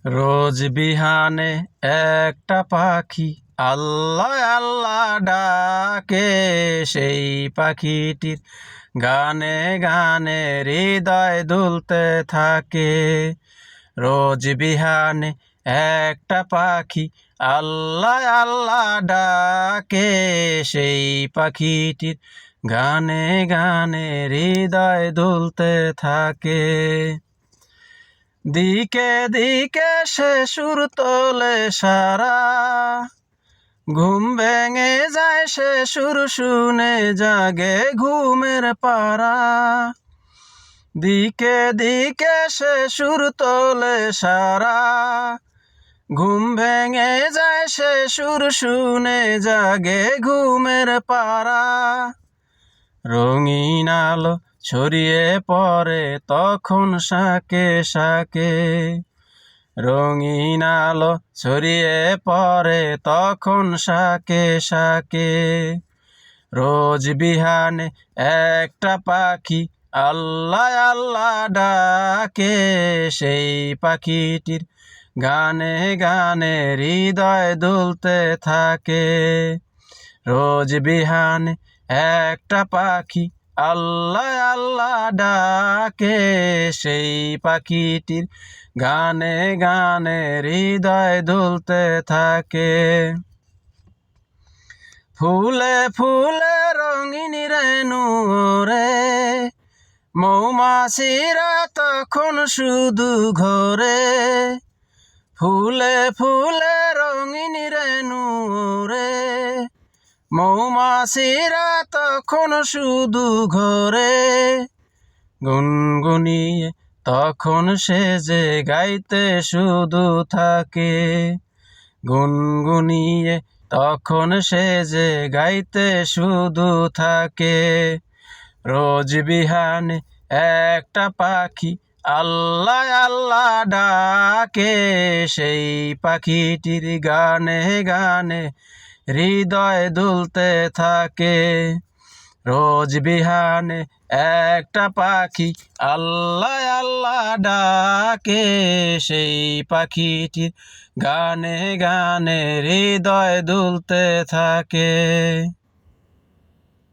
রোজ বিহানে একটা পাখি আল্লাহ আল্লাহ ডাকে, সেই পাখিটির গানে গানে হৃদয় দুলতে থাকে। রোজ বিহানে একটা পাখি আল্লাহ আল্লাহ ডাকে, সেই পাখিটির গানে গানে হৃদয় দুলতে থাকে। দিকে দিকে সে সুর তোলে সারা, ঘুম ভেঙে যায় সে সুর শুনে জাগে ঘুমের পাড়া। দিকে দিকে সে সুর তোলে সারা, ঘুম ভেঙে যায় সে সুর শুনে জাগে ঘুমের পাড়া। রঙিন আলো ছড়িয়ে পড়ে তখন শাকে শাকে, রঙিন আলো ছড়িয়ে পড়ে তখন শাকে শাকে। রোজ বিহানে একটা পাখি আল্লাহ আল্লাহ ডাকে, সেই পাখিটির গানে গানে হৃদয় দুলতে থাকে। রোজ বিহানে একটা পাখি আল্লাহ আল্লাহ ডাকে, সেই পাখিটির গানে গানে হৃদয় দুলতে থাকে। ফুলে ফুলে রঙিন রেণু রে, মৌমাছিরা তখন শুধু ঘরে। ফুলে ফুলে রঙিন রেণু রে, মৌমাছিরা তখন শুধু ঘরে। গুনগুনিয়ে তখন সে যে গাইতে শুধু থাকে, গুনগুনিয়ে তখন সে যে গাইতে শুধু থাকে। রোজ বিহানে একটা পাখি আল্লাহ আল্লাহ ডাকে, সেই পাখিটির গানে গানে হৃদয় দুলতে থাকে। রোজ বিহানে একটা পাখি আল্লাহ আল্লাহ ডাকে, সেই পাখিটির গানে গানে হৃদয় দুলতে থাকে।